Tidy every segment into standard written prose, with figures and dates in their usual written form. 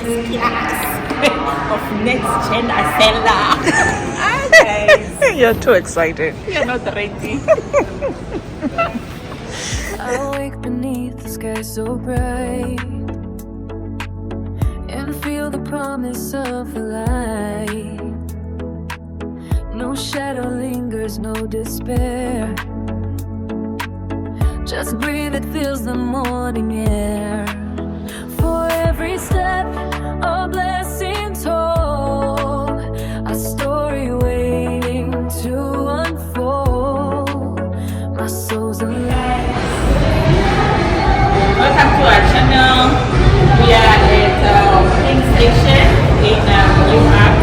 business class of Next-Gen Acela. Hi guys. You're too excited. You're not ready. I wake beneath the sky so bright and feel the promise of the light. No shadow lingers, no despair. Just breathe, it fills the morning air. For every step, a blessing told, a story waiting to unfold. My soul's alive. Welcome to our channel. We are at Penn Station in Newark.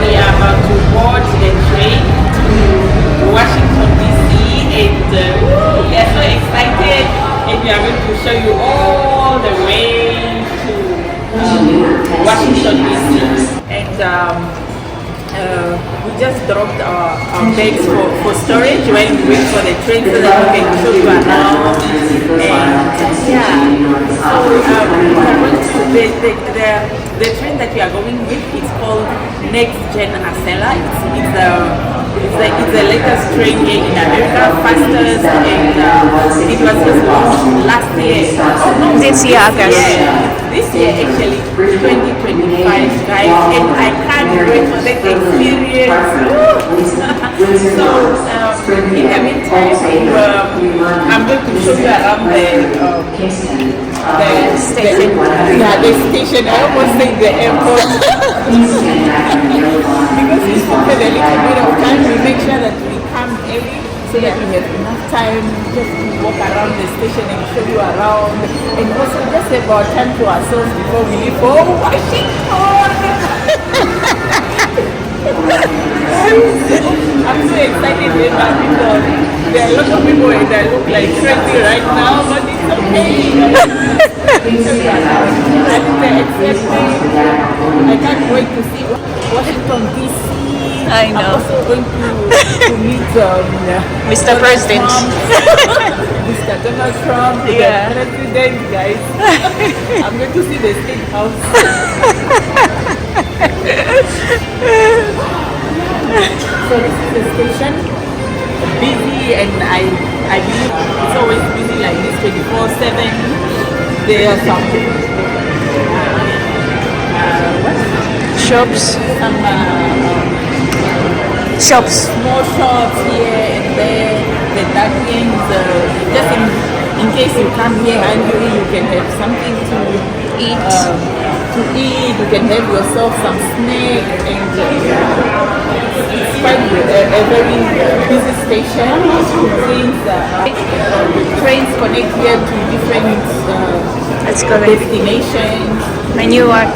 We are about to board the train to Washington D.C. and we are so excited, and we are going to show you all the way to Washington D.C. and we just dropped our bags for storage when we wait for the train so that we can show you around. And yeah, so we are going to the train that we are going with is called Next-Gen Acela. It's the latest train here in America, fastest, and it was just launched last year. This year, August. Yeah, this year actually, 2025, guys, and I can't wait for that experience. So, in the meantime, I'm going to show you around the station. Yeah, the station. I almost said the airport. Because it's took a little bit of time, we make sure that we come early so that we have enough time just to walk around the station and show you around, and also just have our time to ourselves before we leave for Washington. I'm so excited with my people. There are a lot of people that look like crazy right now, but it's okay. I can't wait to see Washington D.C. I know. I'm also going to meet Mr. President. Mr. Donald Trump, Yeah. the president, guys. I'm going to see the State House. So this is the station. Busy, and I believe it's always busy like this 24/7. There are some Shops. Some small shops here and there. The ducklings, just in case you come here hungry, you can have something to eat. You can have yourself some snack, and it's quite a very busy station. Trains connect here to different Let's go there. destinations. My Newark.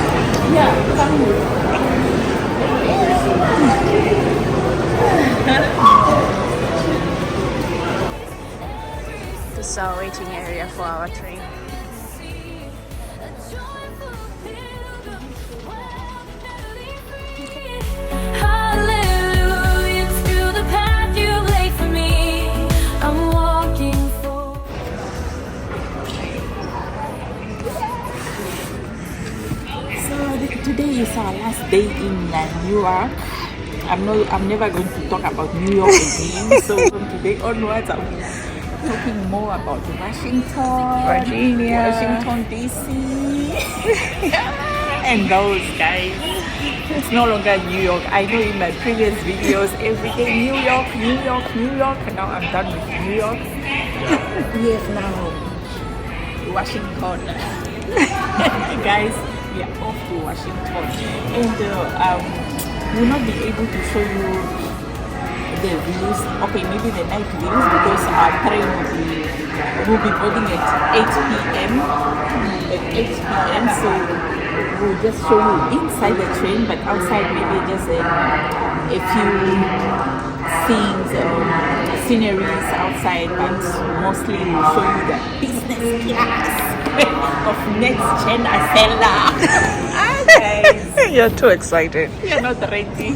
Yeah, come with. This is our waiting area for our train. Hallelujah to the path you've laid for me. I'm walking for. So today is our last day in Newark. I'm never going to talk about New York again. So from today onwards, I'm talking more about Washington D.C. and those guys. It's no longer New York. I know in my previous videos, every day New York. Now I'm done with New York. Yes, now Washington. Guys, we are off to Washington, and we'll not be able to show you the views. Okay, maybe the night views, because our train will be boarding at 8 p.m. So we'll just show you inside the train, but outside maybe just a few things, sceneries outside, but mostly we'll show you the business class of Next-Gen Acela. Hi guys. You're too excited. You're not ready.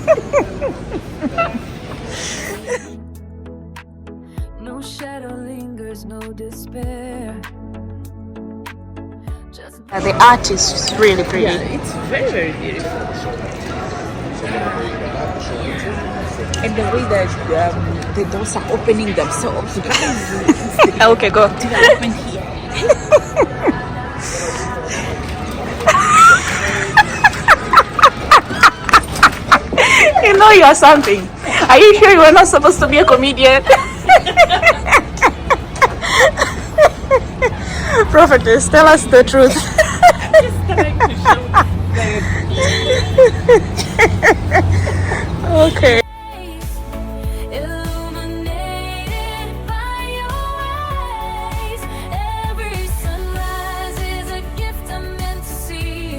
No shadow lingers, no despair. Just The art is really pretty. Yeah, it's very, very beautiful. And the way that the doors are opening themselves. Okay, go. Open here. You know you're something. Are you sure you were not supposed to be a comedian? Prophetess, tell us the truth. Just trying to show Okay. Illuminated by your rays. Every sunrise is a gift I'm meant to see.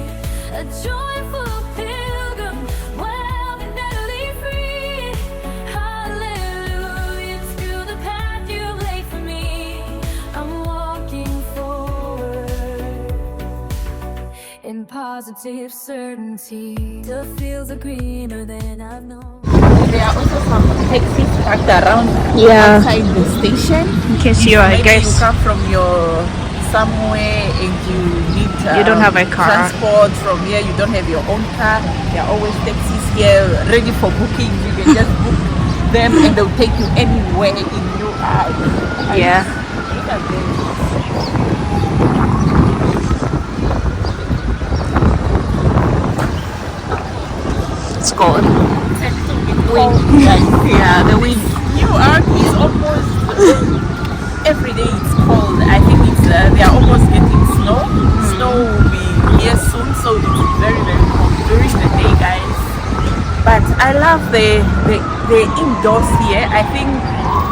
A joyful pilgrim, wild and deadly free. Hallelujah to the path you laid for me. I'm walking forward in positive certainty. The fields are greener than I've known. There are also some taxis parked around Yeah. outside the station. In case you are a Maybe you guest. come from your somewhere and you need You don't have a car. transport from here. You don't have your own car. There are always taxis here ready for booking. You can just book them and they'll take you anywhere in Newark. Yeah. Look at this. It's cold. Yeah, the wind. Newark is almost every day it's cold. I think it's they are almost getting snow. Snow will be here soon, so it's very, very cold during the day, guys. But I love the indoors here. I think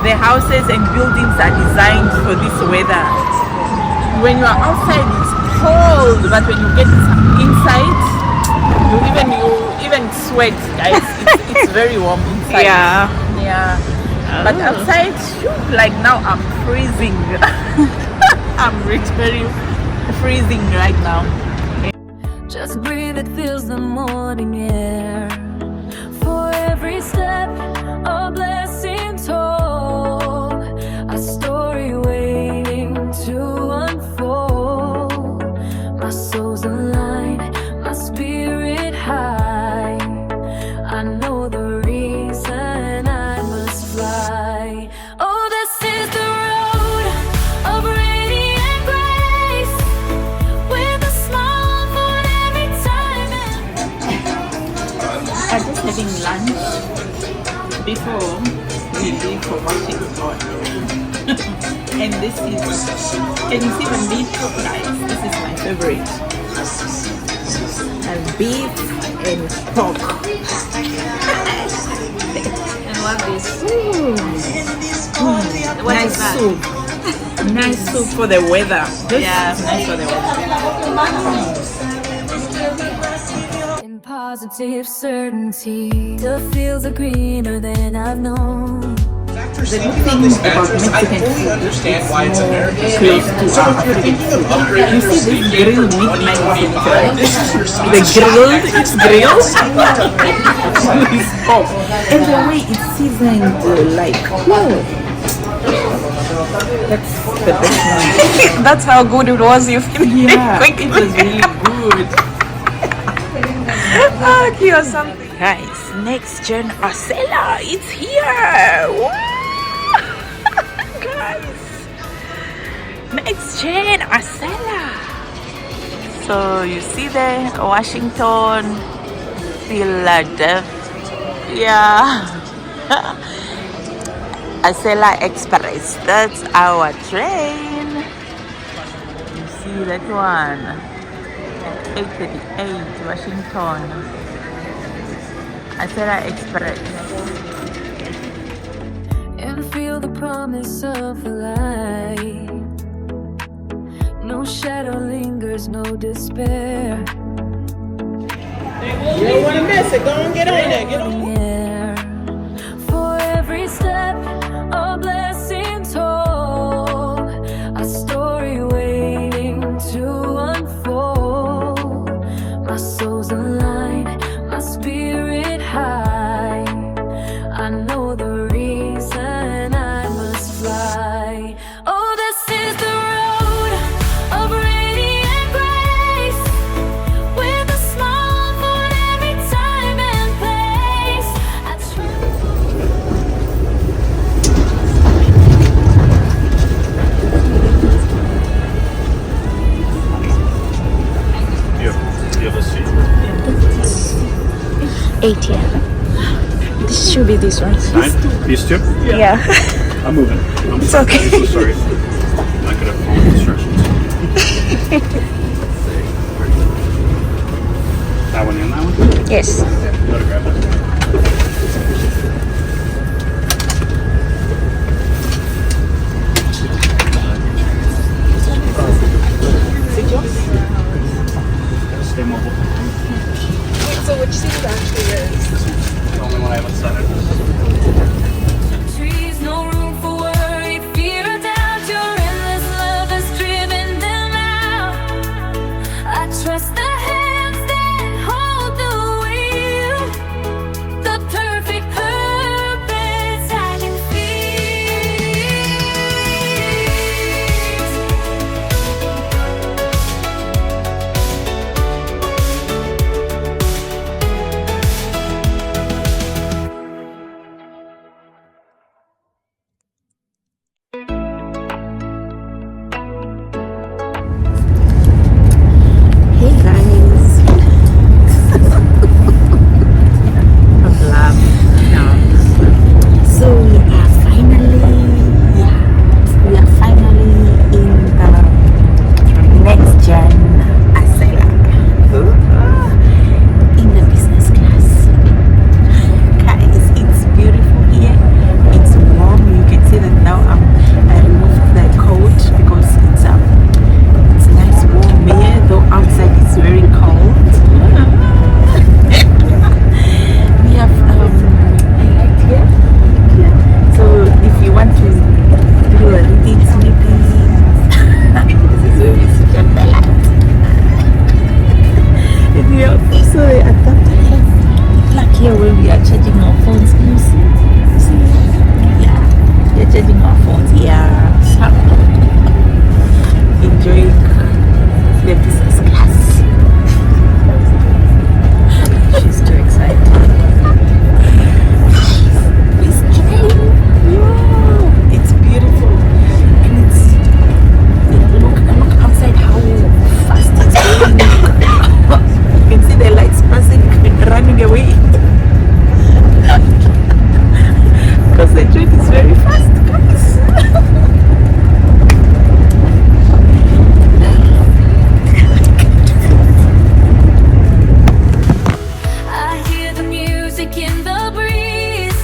the houses and buildings are designed for this weather. When you are outside, it's cold, but when you get inside, you even sweat, guys. It's very warm inside. Yeah. Yeah. But outside, like now I'm freezing. I'm literally freezing right now. Just breathe, it fills the morning air. For every step, a blessing told, a story waiting to unfold. My soul's aligned, my spirit high. I know the reason I must fly. Oh, this is the road of radiant grace, with a smile for every time. I'm just having lunch before we leave for Washington. And this is, can you see the meat, guys? This is my favorite. And beef and pork. And what is Nice soup. Nice soup for the weather. Yeah, nice for the weather. In positive certainty, the fields are greener than I've known. The good thing about Mexican food is it's more close to our African food. You see this grilled meat Mexican food? The grilled, it's grilled. It's off. And the way it's seasoned, like, that's the best one. That's how good it was. You finished Yeah, it it was really good. quickly or something. Guys, Next-Gen Acela, it's here. Wow. Guys, Next-Gen Acela. So you see there, Washington, Philadelphia. Acela Express, that's our train. You see that one, 8:38 Washington. Acela Express. And feel the promise of a light. No shadow lingers, no despair. You don't want to miss it. Go and get on there. Get on. Yeah. For every step, a blessing told, a story waiting to unfold. My soul's aligned, my spirit high. I know the reason I must fly. Oh, this is the road of radiant grace. 8, yeah. This should be this one. 9? These two? Yeah. I'm moving. It's okay. I'm so sorry. I'm not good at following instructions. That one and that one? Yes. Gotta grab that. Stay mobile. So which seat is actually yours? This one's the only one I haven't started. Trees, no room for worry, fear or doubt. Your endless love has driven them out. I trust the hands that hold the wheel. The perfect purpose I can feel. Hey guys. So we are finally in the Next-Gen Acela. In the business class. Guys, it's beautiful here. It's warm. You can see that now I removed the coat because it's nice warm here, though outside it's very cold. We have I like here. So if you want to do a reading sleeping, this is where we sit on the light. And we have also the adapter plug here where we are charging our phones. Can you see? Yeah, we are charging our phones here. So, enjoying the business class. She's too excited. It's train. Wow, it's beautiful. And look outside how fast it's going. You can see the lights passing and running away. Because the train is very fast, guys. I hear the music in the breeze,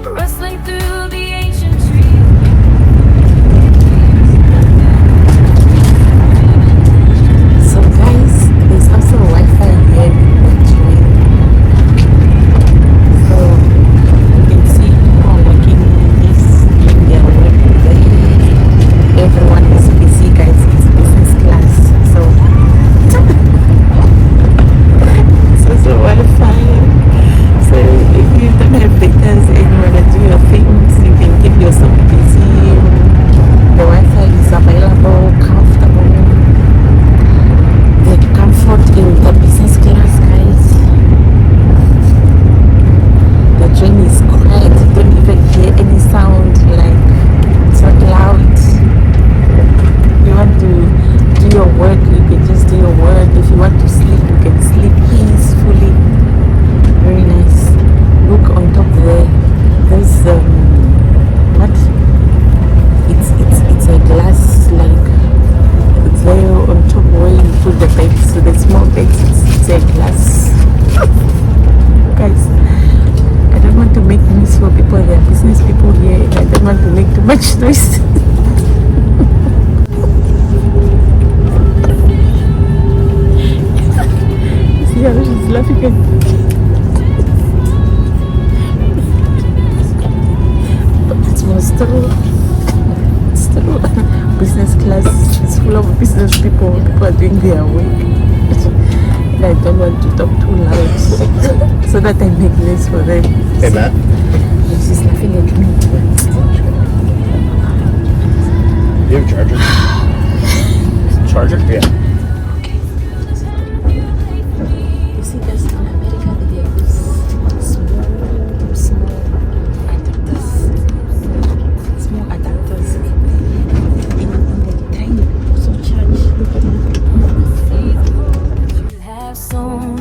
rustling through the ancient trees. So guys, there's also Wi-Fi here in the train. So you can see people working this doing their work there. Everyone is busy, guys. It's business class. So it's also Wi-Fi. So if you don't have data and you wanna do your things, you can keep yourself busy. The Wi-Fi is available, comfortable. The comfort in the business class, guys. The train is quiet. You don't even hear any sound. Like, it's not loud. If you want to do your work, you can just do your work. If you want to sleep, you can sleep peacefully. Very nice. Look on top there. There's what? It's a glass, like there on top where you put the bags. So the small bags, it's a glass. Guys, I don't want to make noise for people. There are business people here, and I don't want to make too much noise. See how she's laughing at me. But it's most true. It's true. Business class is full of business people. People are doing their work. And I don't want to talk too loud so that I make noise for them. Hey, Matt. And she's laughing at me. You have a charger? Charger? Yeah. You see, there's in America they use small adapters. Small adapters. In the tiny so charge. Look at me. Have sown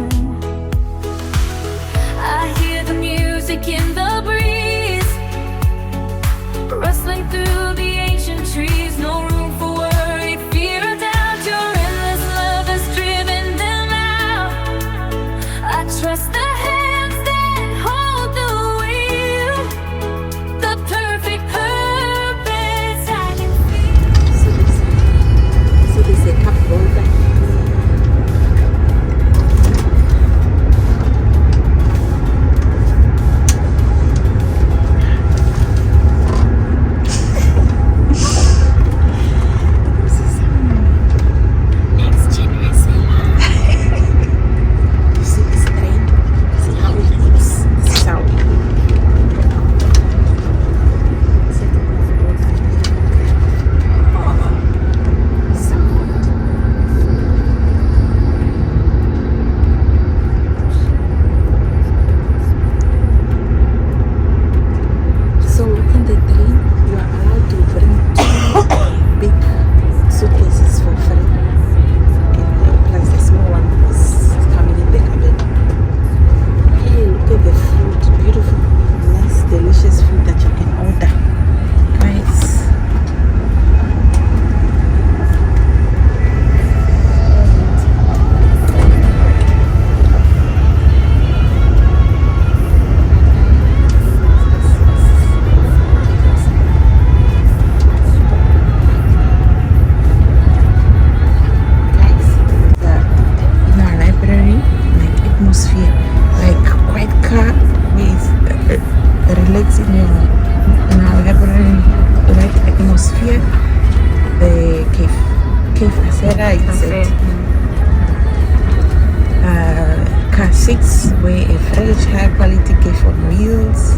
this way a fresh high quality cake on wheels.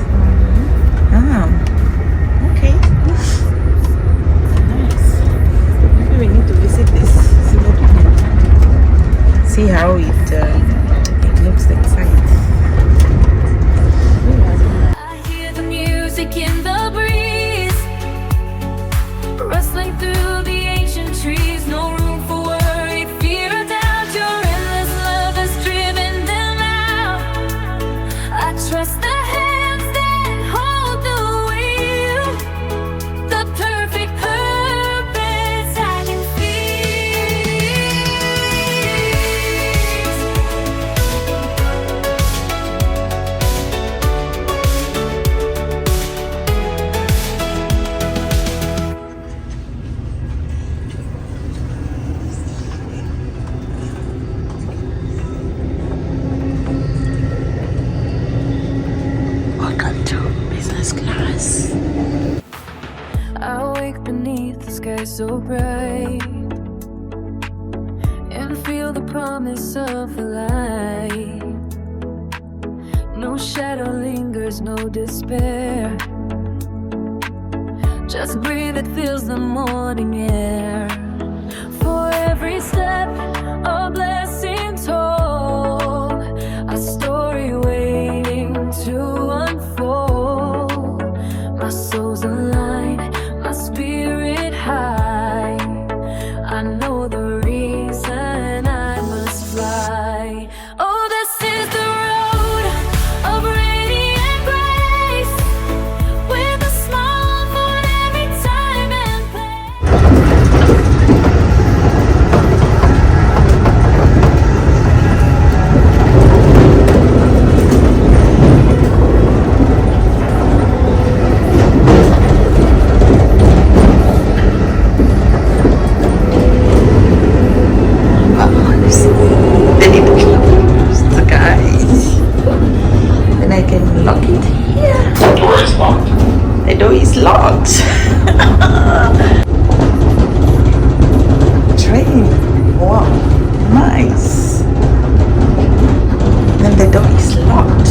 Okay. Nice. Maybe we need to visit this. See how it looks inside. I hear the music in the breeze, rustling through the ancient trees. No room for worry, fear, or doubt. Your endless love has driven them out. I trust the hands that hold the wheel, the perfect purpose I can feel. Welcome to business class. I wake beneath the sky so bright and feel the promise of a light. No shadow lingers, no despair. Just breathe, it fills the morning air. For every step, a blessing told, a story waiting to unfold. My soul's aligned, my spirit high. I know the reason I must fly. Oh, this is the road of radiant grace, with a smile for every time and place. Then it closes, guys. Then I can lock it here. The door is locked. The door is locked. Train. Wow, nice. Then the door is locked.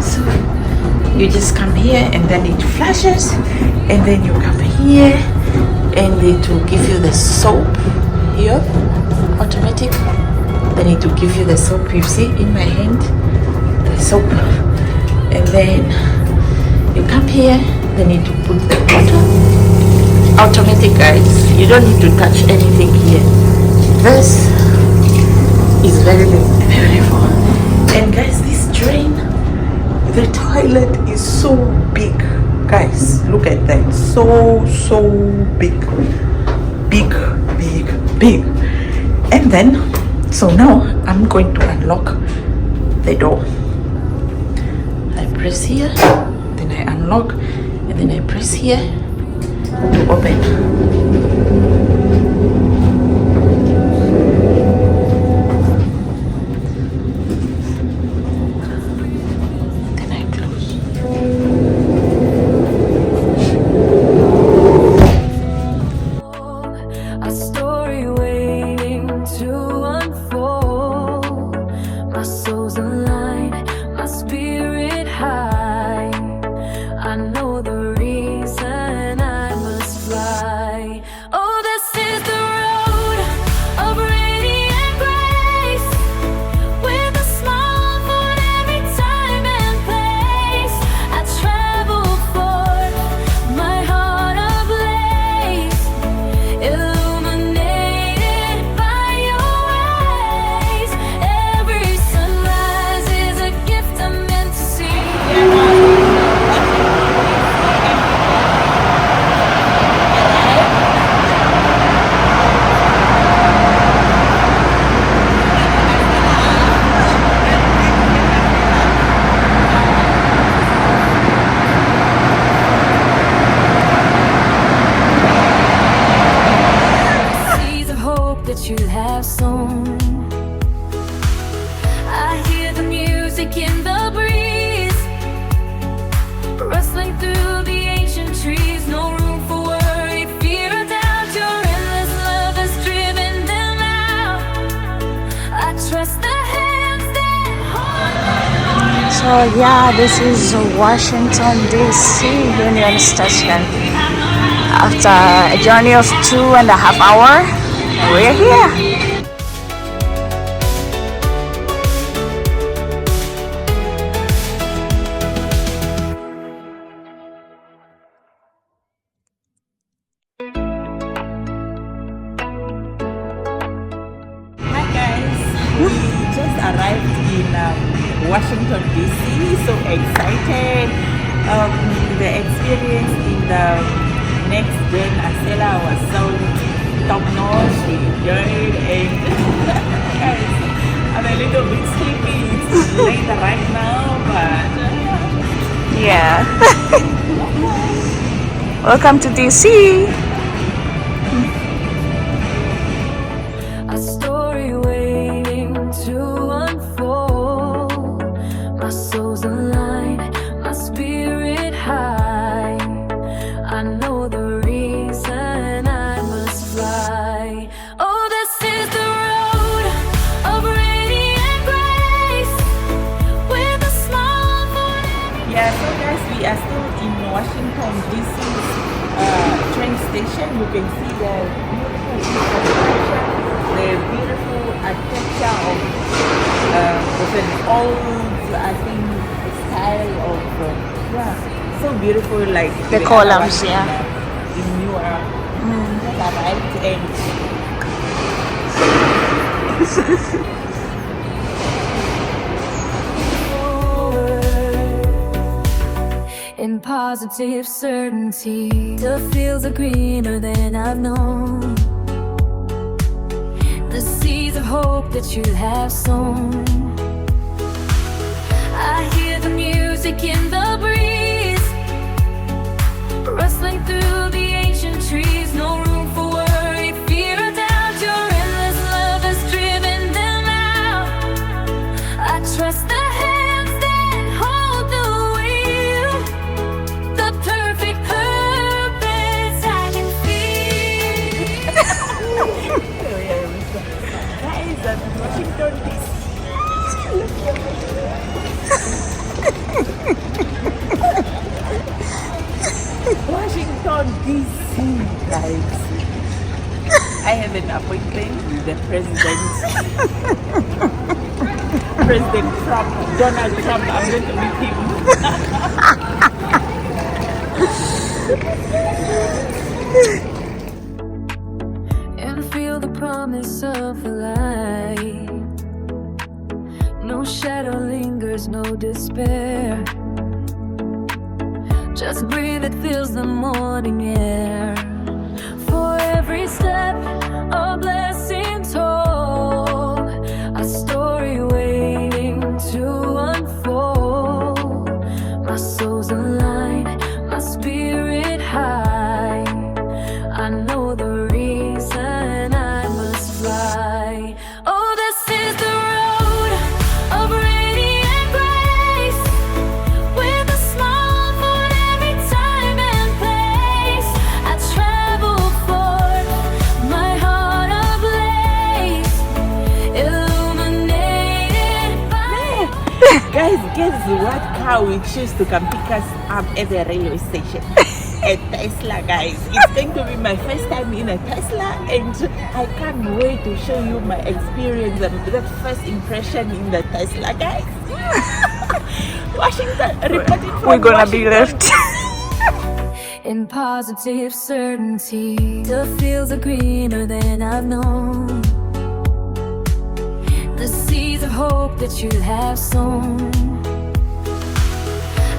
So you just come here and then it flashes, and then you come here and it will give you the soap here, automatic. Then it will give you the soap. You see in my hand, the soap. And then you come here, then it will put the water. Automatic, guys. You don't need to touch anything here. This is very beautiful. And guys, this drain, the toilet is so big. Guys, look at that. So big. Big. And then, so now I'm going to unlock the door. I press here, then I unlock, and then I press here to open. A story waiting to unfold. My soul's aligned, my spirit high. I know the reason I must fly. Oh, this is the road of radiant grace, with a smile for every time and place. I travel forth, my heart ablaze, illuminated by your rays. Every sunrise is a gift I'm meant to see. So yeah, this is Washington D.C. Union Station. After a journey of 2.5 hours, we're here. Hi guys, we just arrived in Washington DC. So excited! The experience in the Next-Gen Acela was so top notch. We enjoyed and guys, I'm a little bit sleepy. It's late right now, but Yeah. Welcome to DC. A story waiting to unfold. My soul's aligned, my spirit high. I know the reason I must fly. Oh, this is the road of radiant grace, with a smile for every. yeah. So guys, we are still in Washington DC train station. You can see the beautiful infrastructure, the beautiful architecture of an old, I think, style of yeah, so beautiful. Like The we columns, are yeah. in Newark, right? And In positive certainty, the fields are greener than I've known. The seeds of hope that you have sown. I hear the music in the breeze, rustling through the ancient trees. No room for worry, fear, or doubt. Your endless love has driven them out. I trust the hands that hold the wheel, the perfect purpose I can feel. guys, at Washington DC. Washington DC, guys. I have an appointment with the president. President Trump, Donald Trump. I'm going to meet him. And feel the promise of light. No shadow lingers, no despair. Just breathe, it fills the morning air. For every step, a blessing told, a story waiting to unfold. My soul's aligned, my spirit high. I know the reason I must fly. Oh, this is the road of radiant grace, with a smile for every time and place. I travel forth, my heart ablaze, illuminated by. Guys, guess what car we choose to come pick us up at the railway station? A Tesla, guys. It's going to be my first time in a Tesla, and I can't wait to show you my experience and that first impression in the Tesla, guys. Washington, reporting from We're gonna be Washington. left. In positive certainty, the fields are greener than I've known. The seeds of hope that you have sown.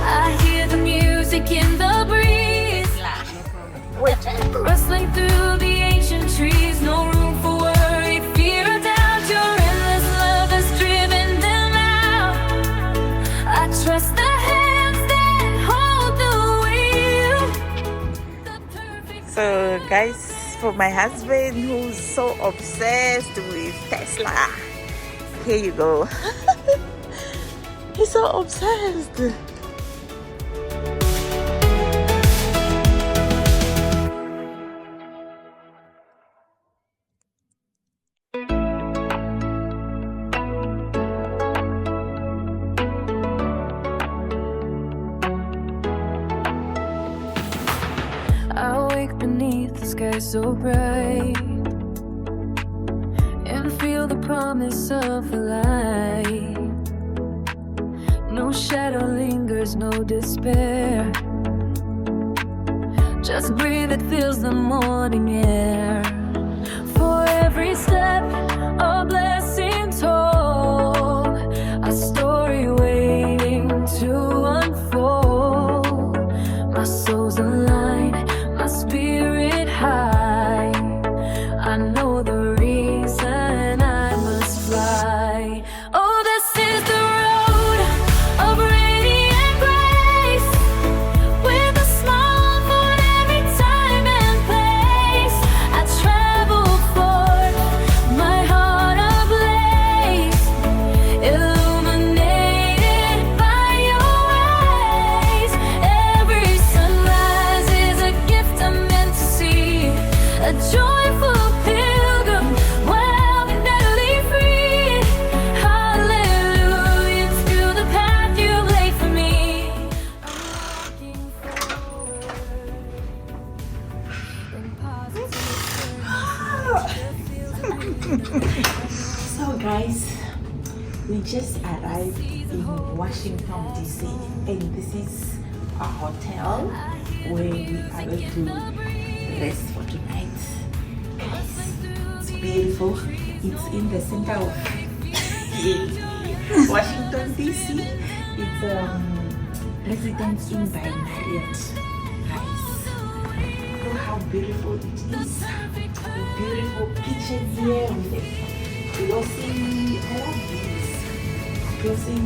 I hear the music in the breeze, rustling through the ancient trees. No room for worry, fear, or doubt. Your endless love has driven them out. I trust the hands that hold the wheel, the perfect. So, guys, for my husband who's so obsessed with Tesla, here you go. He's so obsessed. awake beneath the sky so bright and feel the promise of the light. No shadow lingers, no despair. Just breathe, it fills the morning air. For every step, a blessing told, a story waiting to unfold. My soul's aligned, my spirit high. I know the reason I must fly. Oh, this is the road of radiant grace, with a smile for every time and place. I travel forth, my heart ablaze, illuminated by your rays. Every sunrise is a gift I'm meant to see, a joyful pilgrim, wildly free. Hallelujah to the path you laid for me. I'm walking forward in positive So guys, we just arrived in Washington DC, and this is a hotel where we are going to rest for tonight. Guys, it's beautiful. It's in the center of Washington DC. It's Residence Inn by Marriott. Guys, look how beautiful it is. A beautiful kitchen here with a glossy, I love this. Glossy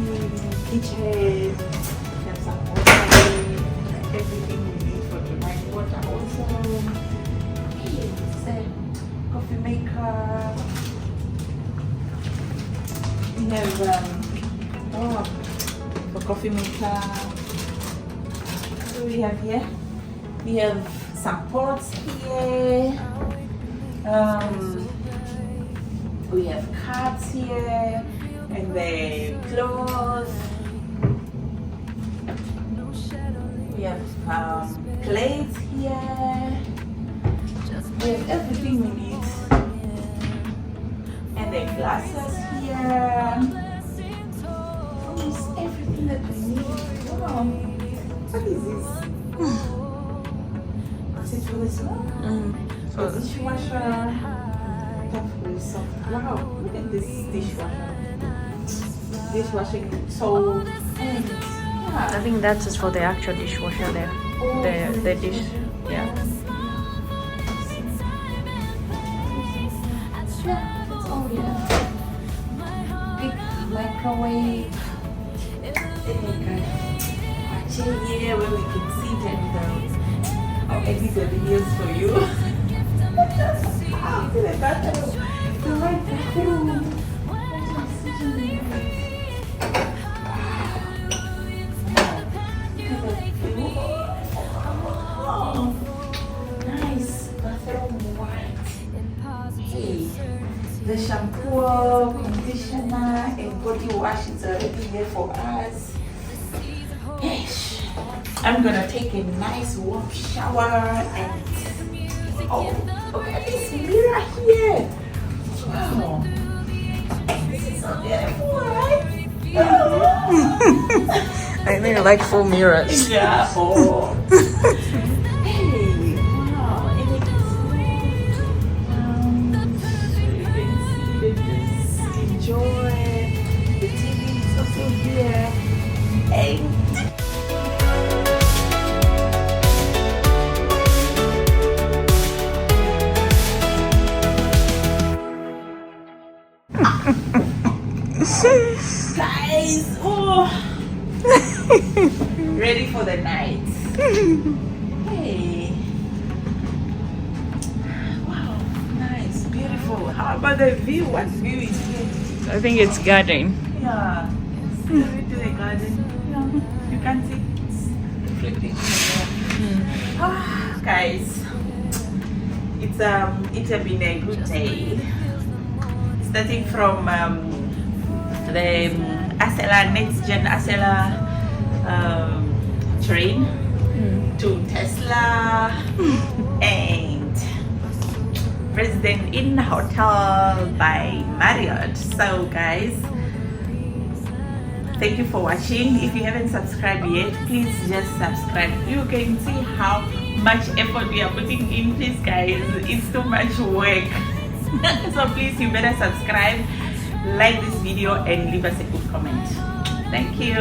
kitchen. Have some water, everything we need for tonight. Water also. Hey, it's a coffee maker. We have a coffee maker. What do we have here? We have some pots here. We have cards here, and the clothes. We have plates here. We have everything we need, and the glasses here. Almost everything that we need. Wow. What is this? Is it really small? So dishwasher. That's really soft. Wow, look at this dishwasher. Dishwashing so clean. I Yeah. think that is for the actual dishwasher there. The dish. Yeah. Yeah, that's all we have. Big microwave. And like a chair here where we can sit and I'll edit the videos for you. Ah, look at that bathroom. The right bathroom. Oh, nice bathroom white. Hey, the shampoo, conditioner, and body wash is already here for us. Yes, I'm gonna take a nice warm shower and oh, look at this mirror here. Wow, this is so beautiful, right? I think I like full mirrors. Yeah. Oh. Hey, wow, and it is you can just enjoy. The TV is also here, and guys, oh. Ready for the night. Hey. Wow, nice, beautiful. How about the view? What view is here? I think it's garden. Yeah. See the way to the garden. Yeah. You can see it's reflecting. Ah, guys. It's been a good day. Starting from the Acela, Next-Gen Acela train to Tesla President Inn Hotel by Marriott. So guys, thank you for watching. If you haven't subscribed yet, please just subscribe. You can see how much effort we are putting in. Please guys, it's too much work. So please, you better subscribe, like this video, and leave us a good comment. Thank you.